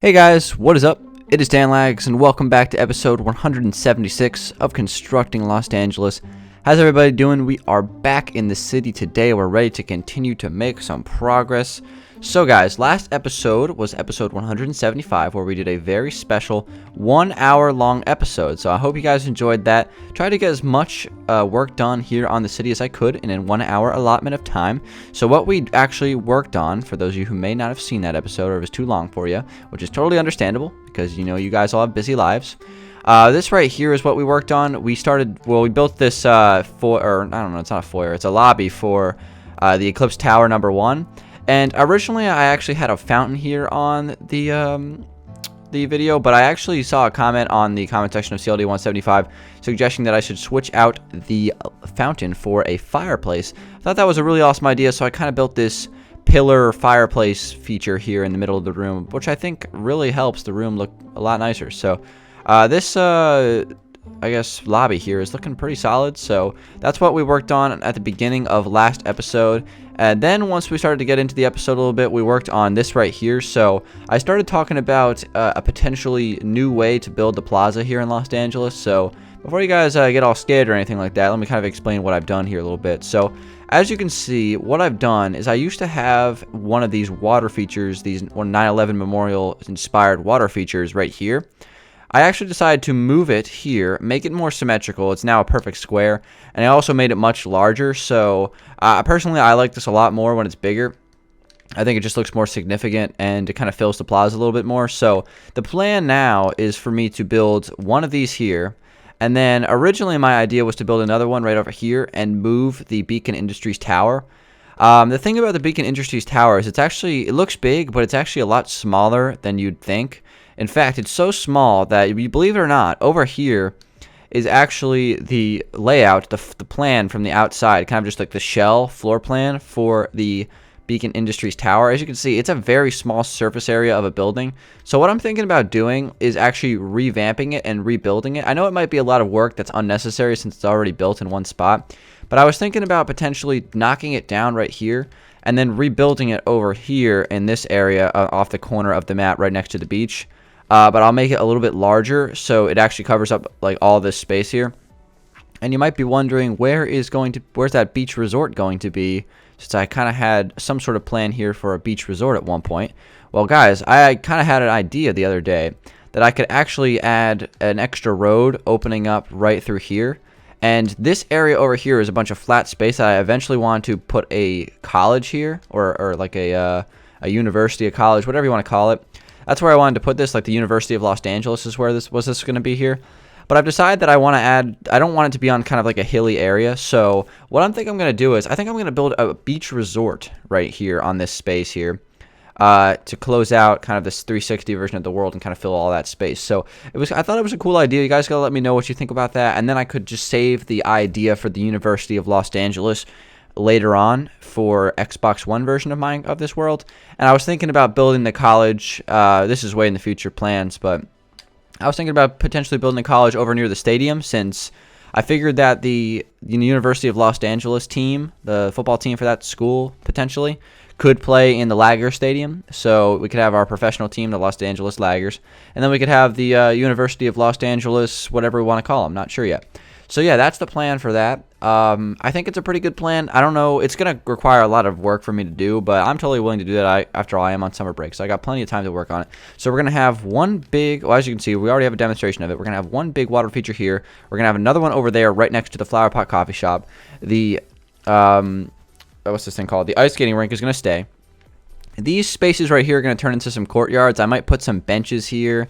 Hey guys, what is up? It is Dangeles, and welcome back to episode 176 of Constructing Los Angeles. How's everybody doing? We are back in the city today. We're ready to continue to make some progress. So guys, last episode was episode 175, where we did a very special 1 hour long episode. So I hope you guys enjoyed that. Tried to get as much work done here on the city as I could in a 1 hour allotment of time. So what we actually worked on, for those of you who may not have seen that episode or it was too long for you, which is totally understandable because you know you guys all have busy lives. This right here is what we worked on. We built this it's not a foyer, it's a lobby for the Eclipse Tower #1. And originally, I actually had a fountain here on the video, but I actually saw a comment on the comment section of CLD 175 suggesting that I should switch out the fountain for a fireplace. I thought that was a really awesome idea, so I kind of built this pillar fireplace feature here in the middle of the room, which I think really helps the room look a lot nicer. So this I guess lobby here is looking pretty solid, so that's what we worked on at the beginning of last episode. And then once we started to get into the episode a little bit, we worked on this right here. So I started talking about a potentially new way to build the Plaza here in Los Angeles. So before you guys get all scared or anything like that, let me kind of explain what I've done here a little bit. So as you can see, what I've done is I used to have one of these water features, these 9/11 Memorial inspired water features right here. I actually decided to move it here, make it more symmetrical. It's now a perfect square, and I also made it much larger. So personally, I like this a lot more when it's bigger. I think it just looks more significant, and it kind of fills the plaza a little bit more. So the plan now is for me to build one of these here, and then originally my idea was to build another one right over here and move the Beacon Industries Tower. The thing about the Beacon Industries Tower is it looks big, but it's actually a lot smaller than you'd think. In fact, it's so small that, you believe it or not, over here is actually the layout, the plan from the outside, kind of just like the shell floor plan for the Beacon Industries Tower. As you can see, it's a very small surface area of a building. So what I'm thinking about doing is actually revamping it and rebuilding it. I know it might be a lot of work that's unnecessary since it's already built in one spot, but I was thinking about potentially knocking it down right here and then rebuilding it over here in this area off the corner of the map right next to the beach. But I'll make it a little bit larger so it actually covers up like all this space here. And you might be wondering, where's that beach resort going to be, since I kind of had some sort of plan here for a beach resort at one point. Well guys, I kind of had an idea the other day that I could actually add an extra road opening up right through here. And this area over here is a bunch of flat space that I eventually want to put a college here, or like a university, a college, whatever you want to call it. That's where I wanted to put this, like the University of Los Angeles is where this going to be here. But I've decided that I don't want it to be on kind of like a hilly area. So what I'm going to do is I think I'm going to build a beach resort right here on this space here to close out kind of this 360 version of the world and kind of fill all that space. So I thought it was a cool idea. You guys got to let me know what you think about that. And then I could just save the idea for the University of Los Angeles later on for Xbox One version of this world. And I was thinking about building the college. This is way in the future plans, but I was thinking about potentially building a college over near the stadium, since I figured that the University of Los Angeles team, the football team for that school, potentially could play in the Lager Stadium. So we could have our professional team, the Los Angeles Lagers, and then we could have the University of Los Angeles, whatever we want to call them. Not sure yet. So yeah, that's the plan for that. I think it's a pretty good plan. I don't know, it's going to require a lot of work for me to do, but I'm totally willing to do that. After all, I am on summer break, so I got plenty of time to work on it. So we're going to have one big, well, as you can see, we already have a demonstration of it. We're going to have one big water feature here. We're going to have another one over there right next to the Flower Pot Coffee Shop. The, what's this thing called? The ice skating rink is going to stay. These spaces right here are going to turn into some courtyards. I might put some benches here.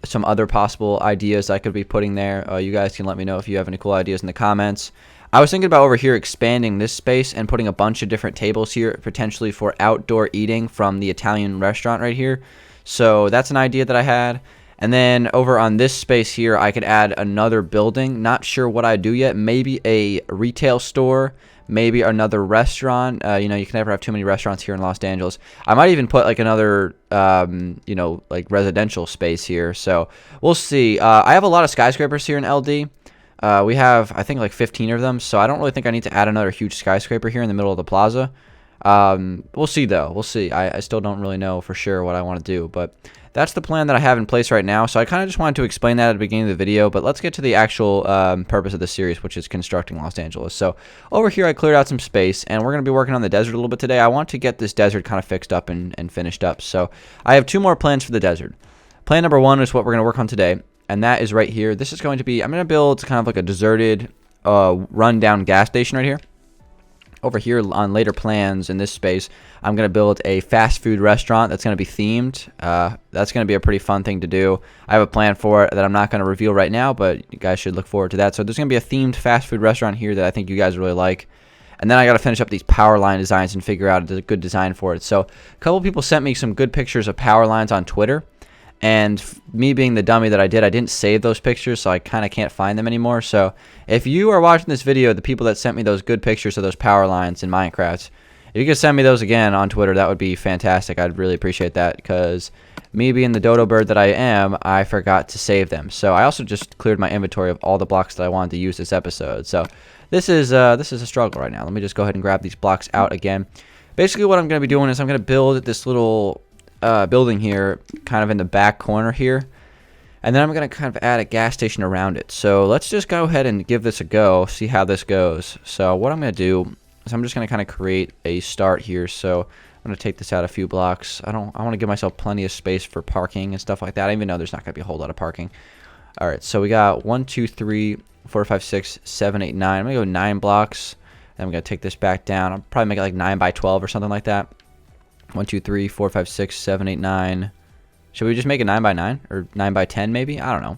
Some other possible ideas I could be putting there. You guys can let me know if you have any cool ideas in the comments. I was thinking about over here expanding this space and putting a bunch of different tables here, potentially for outdoor eating from the Italian restaurant right here. So that's an idea that I had. And then over on this space here, I could add another building. Not sure what I'd do yet. Maybe a retail store. Maybe another restaurant. You can never have too many restaurants here in Los Angeles. I might even put like another, like residential space here. So we'll see. I have a lot of skyscrapers here in LD. We have, I think, like 15 of them. So I don't really think I need to add another huge skyscraper here in the middle of the plaza. We'll see though. We'll see. I still don't really know for sure what I want to do, but that's the plan that I have in place right now. So I kind of just wanted to explain that at the beginning of the video, but let's get to the actual purpose of the series, which is constructing Los Angeles. So over here, I cleared out some space, and we're going to be working on the desert a little bit today. I want to get this desert kind of fixed up and finished up. So I have 2 more plans for the desert. Plan number 1 is what we're going to work on today, and that is right here. This is going to be, I'm going to build kind of like a deserted, rundown gas station right here. Over here on later plans in this space, I'm going to build a fast food restaurant that's going to be themed. That's going to be a pretty fun thing to do. I have a plan for it that I'm not going to reveal right now, but you guys should look forward to that. So there's going to be a themed fast food restaurant here that I think you guys really like. And then I got to finish up these power line designs and figure out a good design for it. So a couple people sent me some good pictures of power lines on Twitter. And me being the dummy that I didn't save those pictures, so I kind of can't find them anymore. So if you are watching this video, the people that sent me those good pictures of those power lines in Minecraft, if you could send me those again on Twitter, that would be fantastic. I'd really appreciate that, because me being the dodo bird that I am, I forgot to save them. So I also just cleared my inventory of all the blocks that I wanted to use this episode. So this is a struggle right now. Let me just go ahead and grab these blocks out again. Basically what I'm going to be doing is I'm going to build this little building here kind of in the back corner here, and then I'm going to kind of add a gas station around it. So let's just go ahead and give this a go, see how this goes. So what I'm going to do is I'm just going to kind of create a start here. So I'm going to take this out a few blocks. I want to give myself plenty of space for parking and stuff like that. I even know there's not going to be a whole lot of parking. All right, so we got 1 2 3 4 5 6 7 8 9. I'm going to go 9 blocks. Then I'm going to take this back down. I'll probably make it like 9 by 12 or something like that. 1 2 3 4 5 6 7 8 9. Should we just make it 9 by 9 or 9 by 10 maybe? I don't know.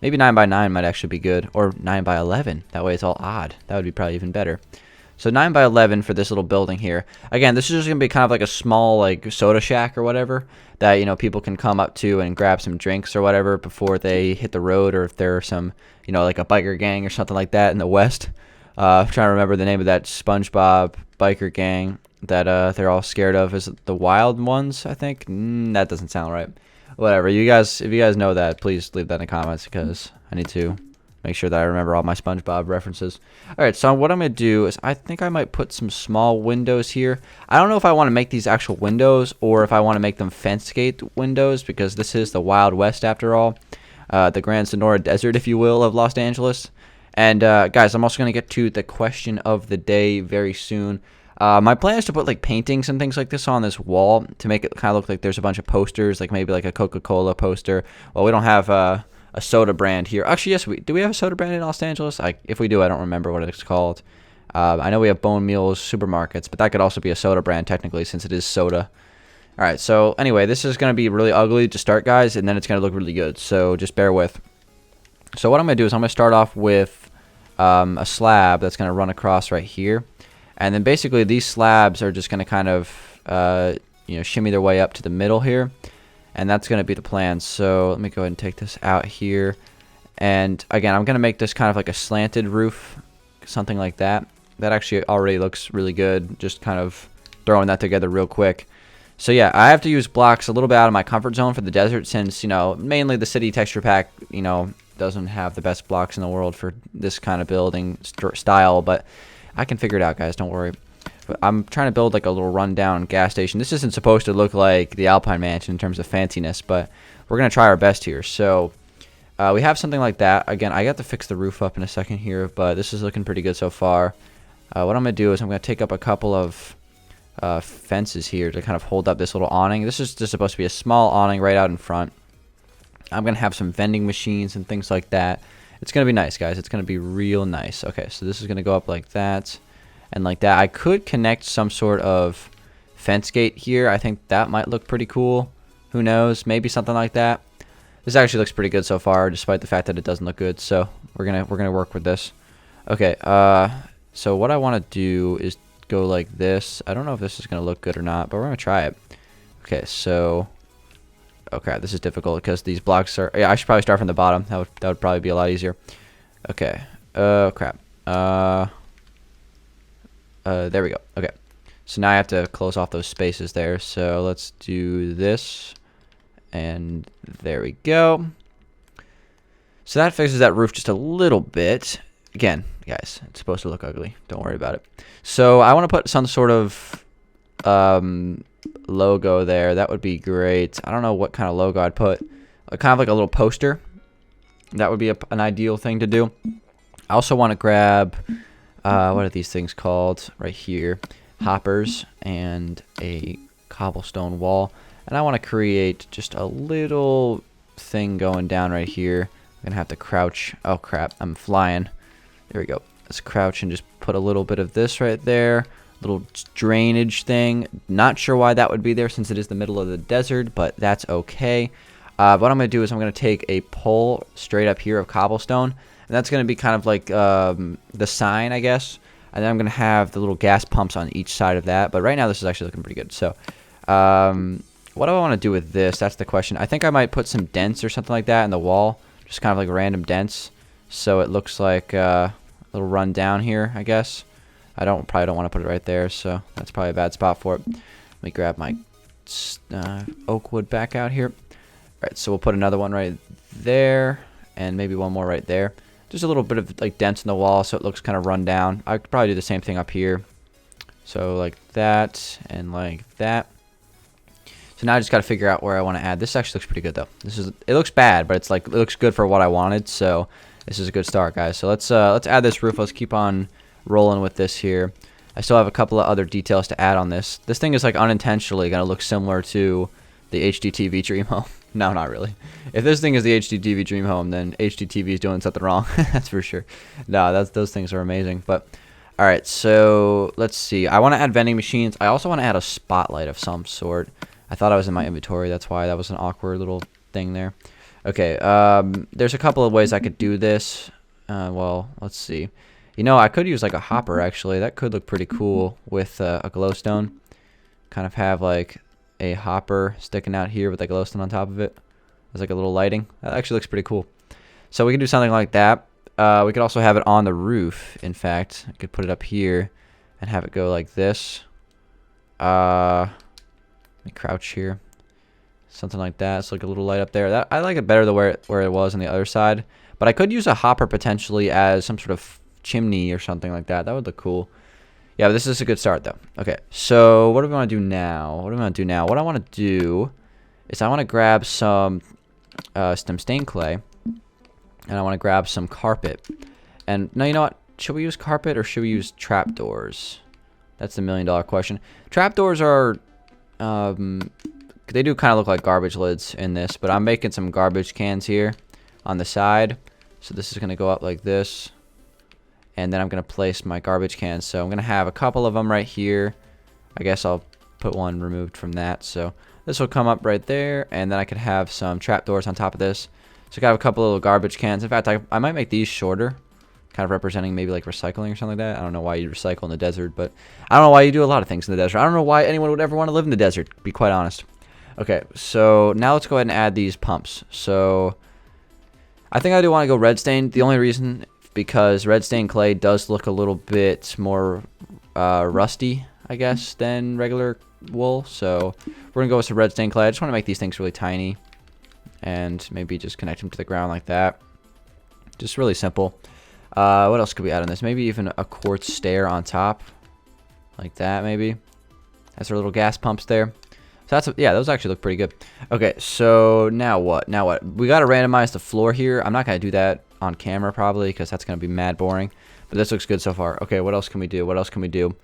Maybe 9 by 9 might actually be good, or 9 by 11. That way it's all odd. That would be probably even better. So 9 by 11 for this little building here. Again, this is just going to be kind of like a small like soda shack or whatever that, you know, people can come up to and grab some drinks or whatever before they hit the road, or if there are some, you know, like a biker gang or something like that in the West. I'm trying to remember the name of that SpongeBob biker gang that they're all scared of. Is it the Wild Ones, I think? That doesn't sound right. Whatever. You guys, if you guys know that, please leave that in the comments, because I need to make sure that I remember all my SpongeBob references. Alright, so what I'm going to do is I think I might put some small windows here. I don't know if I want to make these actual windows or if I want to make them fence gate windows, because this is the Wild West after all. The Grand Sonora Desert, if you will, of Los Angeles. And guys, I'm also going to get to the question of the day very soon. My plan is to put like paintings and things like this on this wall to make it kind of look like there's a bunch of posters, like maybe like a Coca-Cola poster. Well, we don't have a soda brand here. Actually, yes, do we have a soda brand in Los Angeles? If we do, I don't remember what it's called. I know we have Bone Meals supermarkets, but that could also be a soda brand technically, since it is soda. All right, so anyway, this is going to be really ugly to start, guys, and then it's going to look really good. So just bear with. So what I'm going to do is I'm going to start off with a slab that's going to run across right here. And then basically these slabs are just going to kind of, you know, shimmy their way up to the middle here. And that's going to be the plan. So let me go ahead and take this out here. And again, I'm going to make this kind of like a slanted roof, something like that. That actually already looks really good, just kind of throwing that together real quick. So yeah, I have to use blocks a little bit out of my comfort zone for the desert, since, you know, mainly the city texture pack, you know, doesn't have the best blocks in the world for this kind of building style. But I can figure it out, guys. Don't worry. But I'm trying to build like a little rundown gas station. This isn't supposed to look like the Alpine Mansion in terms of fanciness, but we're going to try our best here. So we have something like that. Again, I got to fix the roof up in a second here, but this is looking pretty good so far. What I'm going to do is I'm going to take up a couple of fences here to kind of hold up this little awning. This is just supposed to be a small awning right out in front. I'm going to have some vending machines and things like that. It's going to be nice, guys. It's going to be real nice. Okay, so this is going to go up like that and like that. I could connect some sort of fence gate here. I think that might look pretty cool. Who knows? Maybe something like that. This actually looks pretty good so far, despite the fact that it doesn't look good. So we're gonna work with this. Okay. So what I want to do is go like this. I don't know if this is going to look good or not, but we're going to try it. Okay, so okay, this is difficult because these blocks are, yeah, I should probably start from the bottom. That would probably be a lot easier. Okay. Crap. There we go. Okay. So now I have to close off those spaces there. So let's do this. And there we go. So that fixes that roof just a little bit. Again, guys, it's supposed to look ugly. Don't worry about it. So I want to put some sort of logo there. That would be great. I don't know what kind of logo I'd put. Kind of like a little poster. That would be an ideal thing to do. I also want to grab, what are these things called? Right here. Hoppers and a cobblestone wall. And I want to create just a little thing going down right here. I'm going to have to crouch. Oh, crap. I'm flying. There we go. Let's crouch and just put a little bit of this right there. Little drainage thing. Not sure why that would be there since it is the middle of the desert, but that's okay. What I'm going to do is I'm going to take a pole straight up here of cobblestone. And that's going to be kind of like the sign, I guess. And then I'm going to have the little gas pumps on each side of that. But right now this is actually looking pretty good. So what do I want to do with this? That's the question. I think I might put some dents or something like that in the wall. Just kind of like random dents. So it looks like a little run down here, I guess. I probably don't want to put it right there. So that's probably a bad spot for it. Let me grab my oak wood back out here. Alright, so we'll put another one right there. And maybe one more right there. Just a little bit of like dents in the wall so it looks kind of run down. I could probably do the same thing up here. So like that and like that. So now I just got to figure out where I want to add. This actually looks pretty good though. It looks bad, but it looks good for what I wanted. So this is a good start, guys. So let's add this roof. Let's keep on rolling with this here. I still have a couple of other details to add on this. This thing is like unintentionally going to look similar to the HDTV Dream Home. No, not really. If this thing is the HDTV Dream Home, then HDTV is doing something wrong. That's for sure. No, those things are amazing. But all right, so let's see. I want to add vending machines. I also want to add a spotlight of some sort. I thought I was in my inventory. That's why that was an awkward little thing there. Okay, there's a couple of ways I could do this. Well, let's see. You know, I could use like a hopper, actually. That could look pretty cool with a glowstone. Kind of have like a hopper sticking out here with like a glowstone on top of it. There's like a little lighting. That actually looks pretty cool. So we can do something like that. We could also have it on the roof, in fact. I could put it up here and have it go like this. Let me crouch here. Something like that. It's like a little light up there. I like it better than where it was on the other side. But I could use a hopper potentially as some sort of chimney or something like that. That would look cool. Yeah, but this is a good start though. Okay, so what do we want to do now? What I want to do is I want to grab some stained clay. And I want to grab some carpet. And now, you know what? Should we use carpet or should we use trapdoors? That's the $1,000,000 question. Trapdoors are... they do kind of look like garbage lids in this. But I'm making some garbage cans here on the side. So this is going to go up like this. And then I'm going to place my garbage cans. So I'm going to have a couple of them right here. I guess I'll put one removed from that. So this will come up right there. And then I could have some trapdoors on top of this. So I got a couple of little garbage cans. In fact, I might make these shorter. Kind of representing maybe like recycling or something like that. I don't know why you recycle in the desert. But I don't know why you do a lot of things in the desert. I don't know why anyone would ever want to live in the desert, to be quite honest. Okay, so now let's go ahead and add these pumps. So I think I do want to go red stain. The only reason... because red stained clay does look a little bit more rusty, I guess, than regular wool. So we're going to go with some red stained clay. I just want to make these things really tiny. And maybe just connect them to the ground like that. Just really simple. What else could we add on this? Maybe even a quartz stair on top. Like that, maybe. That's our little gas pumps there. So that's, yeah, those actually look pretty good. Okay, so now what? Now what? We got to randomize the floor here. I'm not going to do that on camera probably because that's going to be mad boring. But this looks good so far. Okay, what else can we do? What else can we do?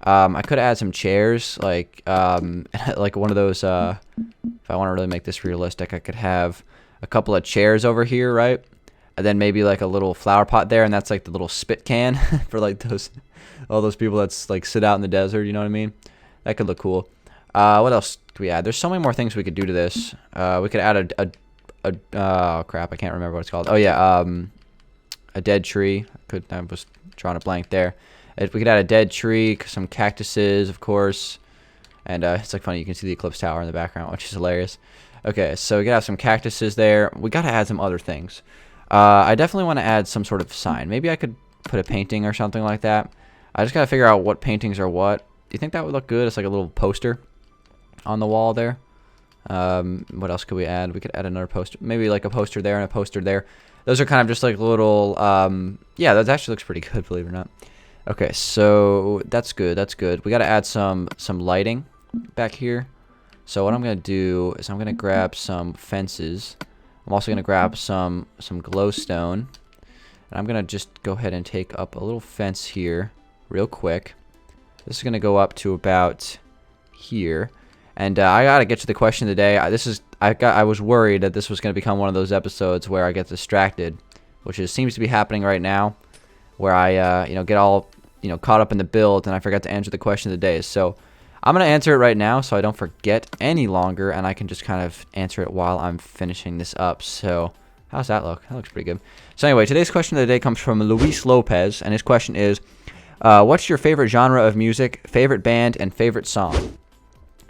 I could add some chairs, like like one of those, if I want to really make this realistic, I could have a couple of chairs over here, right? And then maybe like a little flower pot there, and that's like the little spit can for like all those people that's like sit out in the desert, you know what I mean? That could look cool. What else could we add? There's so many more things we could do to this. We could add oh crap, I can't remember what it's called. Oh yeah, a dead tree. I was drawing a blank there. We could add a dead tree, some cactuses, of course. And it's like funny, you can see the Eclipse Tower in the background, which is hilarious. Okay, so we gotta have some cactuses there. We gotta add some other things. I definitely want to add some sort of sign. Maybe I could put a painting or something like that. I just gotta figure out what paintings are what. Do you think that would look good? It's like a little poster on the wall there. What else could we add? We could add another poster. Maybe like a poster there and a poster there. Those are kind of just like little, yeah, that actually looks pretty good, believe it or not. Okay, so that's good. That's good. We got to add some lighting back here. So what I'm gonna do is I'm gonna grab some fences. I'm also gonna grab some glowstone, and I'm gonna just go ahead and take up a little fence here, real quick. This is gonna go up to about here, and I gotta get to the question of the day. I was worried that this was gonna become one of those episodes where I get distracted, which seems to be happening right now, where I get all caught up in the build and I forgot to answer the question of the day. So I'm gonna answer it right now so I don't forget any longer, and I can just kind of answer it while I'm finishing this up. So how's that look? That looks pretty good. So anyway, today's question of the day comes from Luis Lopez, and his question is, what's your favorite genre of music, favorite band, and favorite song?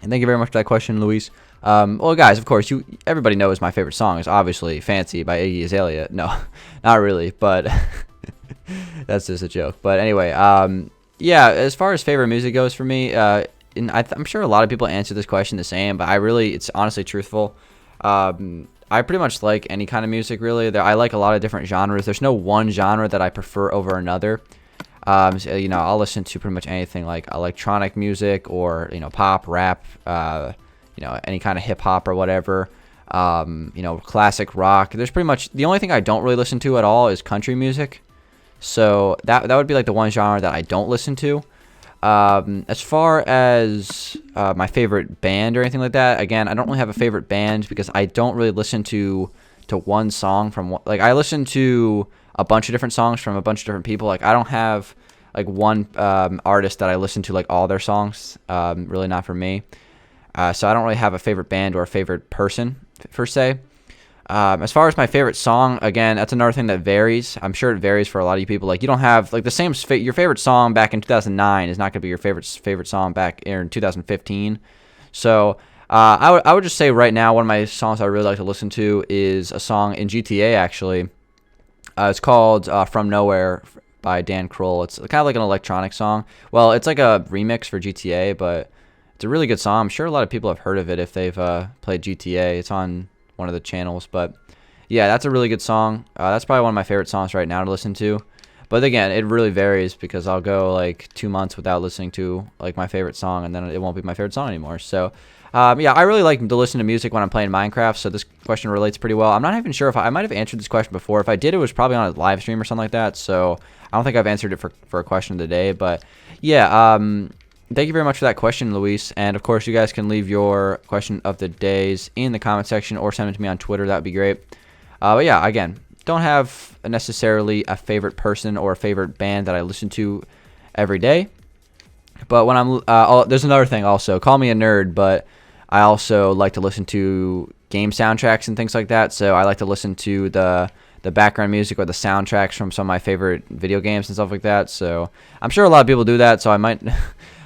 And thank you very much for that question, Luis. Well, guys, of course, everybody knows my favorite song is obviously "Fancy" by Iggy Azalea. No, not really, but that's just a joke. But anyway, yeah, as far as favorite music goes for me, and I'm sure a lot of people answer this question the same, but it's honestly truthful. I pretty much like any kind of music, really. I like a lot of different genres. There's no one genre that I prefer over another. So, I'll listen to pretty much anything like electronic music or, pop, rap, any kind of hip hop or whatever. Classic rock. There's pretty much the only thing I don't really listen to at all is country music. So that would be like the one genre that I don't listen to. As far as my favorite band or anything like that, again, I don't really have a favorite band because I don't really listen to one song from one. Like, I listen to a bunch of different songs from a bunch of different people. Like, I don't have like one artist that I listen to like all their songs. Really not for me. So I don't really have a favorite band or a favorite person per se. As far as my favorite song, again, that's another thing that varies. I'm sure it varies for a lot of you people. Like, you don't have like the same your favorite song back in 2009 is not going to be your favorite song back in 2015. So I would just say right now one of my songs I really like to listen to is a song in GTA actually. It's called "From Nowhere" by Dan Kroll. It's kind of like an electronic song. Well, it's like a remix for GTA, but it's a really good song. I'm sure a lot of people have heard of it if they've played GTA. It's on one of the channels, but yeah, that's a really good song. That's probably one of my favorite songs right now to listen to. But again, it really varies because I'll go like 2 months without listening to like my favorite song, and then it won't be my favorite song anymore. So yeah, I really like to listen to music when I'm playing Minecraft, so this question relates pretty well. I'm not even sure if I might have answered this question before. If I did, it was probably on a live stream or something like that, so I don't think I've answered it for a question of the day. But yeah, thank you very much for that question, Luis. And of course, you guys can leave your question of the days in the comment section or send it to me on Twitter. That would be great. But yeah, again, don't have necessarily a favorite person or a favorite band that I listen to every day. But when there's another thing also. Call me a nerd, but I also like to listen to game soundtracks and things like that. So I like to listen to the background music or the soundtracks from some of my favorite video games and stuff like that. So I'm sure a lot of people do that. So I might.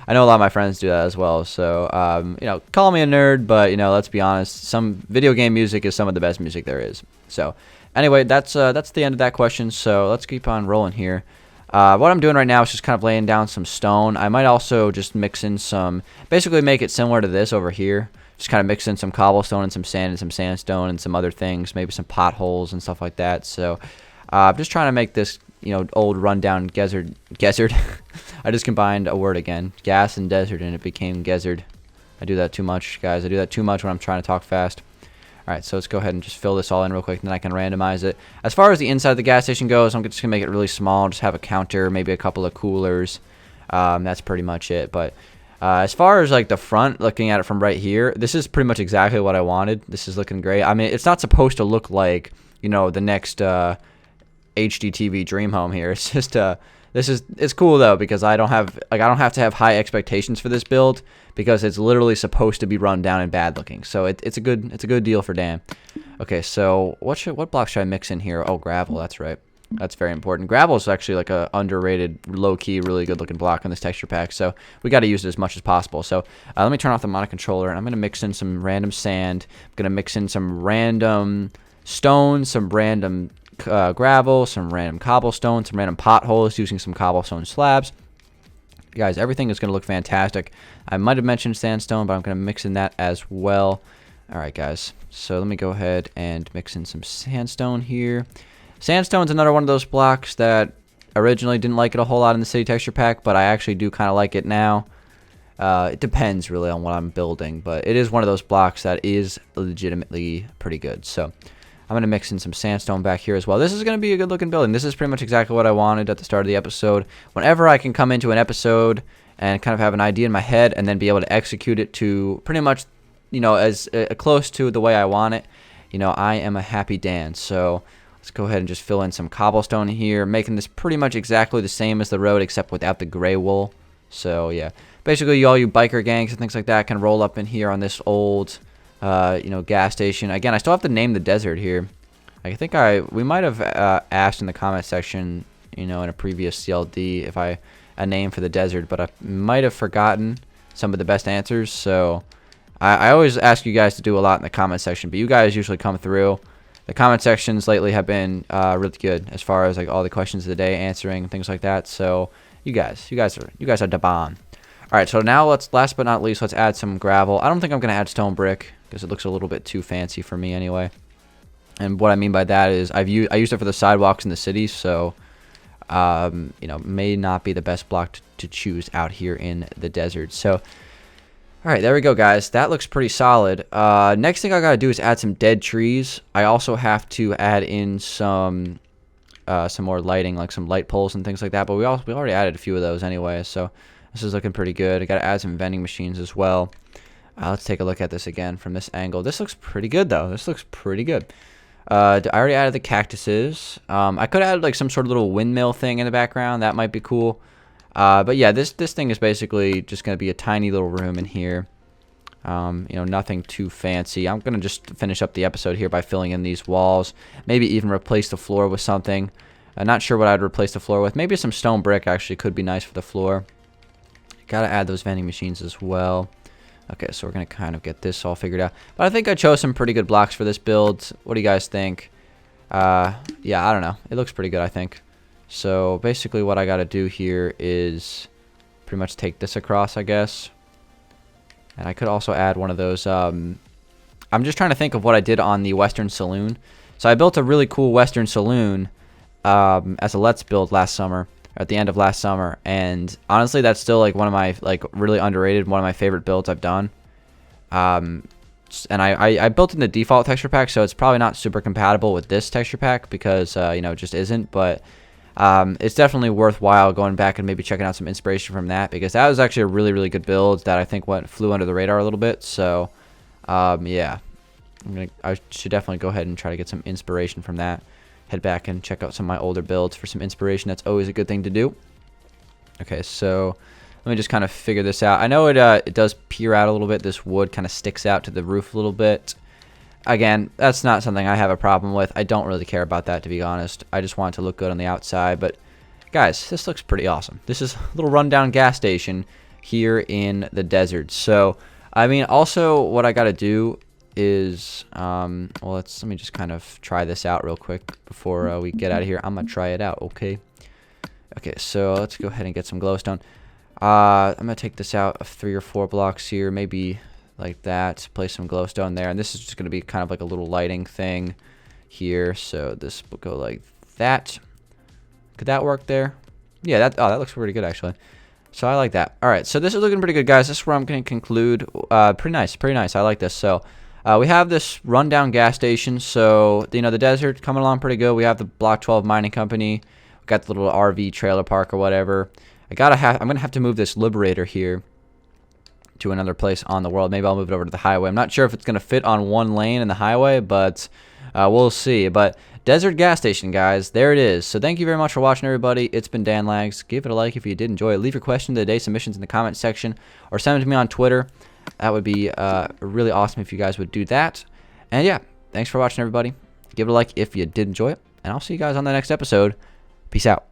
I know a lot of my friends do that as well. So, call me a nerd, but, let's be honest. Some video game music is some of the best music there is. So, anyway, that's the end of that question. So, let's keep on rolling here. What I'm doing right now is just kind of laying down some stone. I might also just mix in basically make it similar to this over here. Just kind of mix in some cobblestone and some sand and some sandstone and some other things, maybe some potholes and stuff like that. So, I'm just trying to make this old rundown gezzard. I just combined a word again, gas and desert, and it became gezzard. I do that too much, guys. I do that too much when I'm trying to talk fast. All right, so let's go ahead and just fill this all in real quick, and then I can randomize it. As far as the inside of the gas station goes, I'm just gonna make it really small. Just have a counter, maybe a couple of coolers. That's pretty much it. But as far as like the front, looking at it from right here, this is pretty much exactly what I wanted. This is looking great. I mean, it's not supposed to look like the next HDTV dream home here. It's just it's cool though because I don't have to have high expectations for this build because it's literally supposed to be run down and bad looking. So it's a good deal for Dan. Okay, so what block should I mix in here? Oh, gravel. That's right. That's very important. Gravel is actually like a underrated, low key, really good looking block in this texture pack. So we got to use it as much as possible. So let me turn off the mono controller, and I'm gonna mix in some random sand. I'm gonna mix in some random stone, some random gravel, some random cobblestone, some random potholes using some cobblestone slabs. Guys, everything is going to look fantastic. I might have mentioned sandstone, but I'm going to mix in that as well. All right, guys. So let me go ahead and mix in some sandstone here. Sandstone's another one of those blocks that originally didn't like it a whole lot in the city texture pack, but I actually do kind of like it now. It depends really on what I'm building, but it is one of those blocks that is legitimately pretty good. So I'm going to mix in some sandstone back here as well. This is going to be a good looking building. This is pretty much exactly what I wanted at the start of the episode. Whenever I can come into an episode and kind of have an idea in my head and then be able to execute it to pretty much, as close to the way I want it, I am a happy Dan. So let's go ahead and just fill in some cobblestone here, making this pretty much exactly the same as the road except without the gray wool. So yeah, basically all you biker gangs and things like that can roll up in here on this old, gas station. Again, I still have to name the desert here. I think we might have asked in the comment section, in a previous CLD if a name for the desert, but I might have forgotten some of the best answers. So I always ask you guys to do a lot in the comment section, but you guys usually come through. The comment sections lately have been really good as far as like all the questions of the day, answering things like that. So you guys are the bomb. All right, so now last but not least, let's add some gravel. I don't think I'm gonna add stone brick because it looks a little bit too fancy for me anyway. And what I mean by that is I used it for the sidewalks in the city, so may not be the best block to choose out here in the desert. So all right, there we go, guys. That looks pretty solid. Next thing I gotta do is add some dead trees. I also have to add in some more lighting, like some light poles and things like that. But we already added a few of those anyway, so this is looking pretty good. I gotta add some vending machines as well. Let's take a look at this again from this angle. This looks pretty good, though. This looks pretty good. I already added the cactuses. I could have added like some sort of little windmill thing in the background. That might be cool. But yeah, this thing is basically just going to be a tiny little room in here. Nothing too fancy. I'm going to just finish up the episode here by filling in these walls. Maybe even replace the floor with something. I'm not sure what I'd replace the floor with. Maybe some stone brick actually could be nice for the floor. Got to add those vending machines as well. Okay, so we're going to kind of get this all figured out. But I think I chose some pretty good blocks for this build. What do you guys think? Yeah, I don't know. It looks pretty good, I think. So basically what I got to do here is pretty much take this across, I guess. And I could also add one of those. I'm just trying to think of what I did on the Western Saloon. So I built a really cool Western Saloon as a Let's Build last summer. At the end of last summer, and honestly that's still like one of my really underrated, one of my favorite builds I've done. And I built in the default texture pack, so it's probably not super compatible with this texture pack because it just isn't, but it's definitely worthwhile going back and maybe checking out some inspiration from that, because that was actually a really good build that I think flew under the radar a little bit. So yeah, I should definitely go ahead and try to get some inspiration from that. Head back and check out some of my older builds for some inspiration. That's always a good thing to do. Okay, so let me just kind of figure this out. I know it does peer out a little bit. This wood kind of sticks out to the roof a little bit. Again, that's not something I have a problem with. I don't really care about that, to be honest. I just want it to look good on the outside. But guys, this looks pretty awesome. This is a little rundown gas station here in the desert. So I mean, also what I got to do is well, let me just kind of try this out real quick before we get out of here. I'm gonna try it out. Okay, so let's go ahead and get some glowstone. I'm gonna take this out of 3 or 4 blocks here, maybe like that. Place some glowstone there, and this is just gonna be kind of like a little lighting thing here. So this will go like that. Could that work there? Yeah, that looks pretty good actually. So I like that. All right, so this is looking pretty good, guys. This is where I'm gonna conclude. Pretty nice. I like this. So we have this rundown gas station. So the desert coming along pretty good. We have the Block 12 mining company. We got the little RV trailer park or whatever. I'm gonna have to move this Liberator here to another place on the world. Maybe I'll move it over to the highway. I'm not sure if it's gonna fit on one lane in the highway, but we'll see. But desert gas station, guys, there it is. So thank you very much for watching, everybody. It's been Dan Lags. Give it a like if you did enjoy it. Leave your question of the day submissions in the comment section, or send them to me on Twitter. That would be really awesome if you guys would do that. And yeah, thanks for watching, everybody. Give it a like if you did enjoy it, and I'll see you guys on the next episode. Peace out.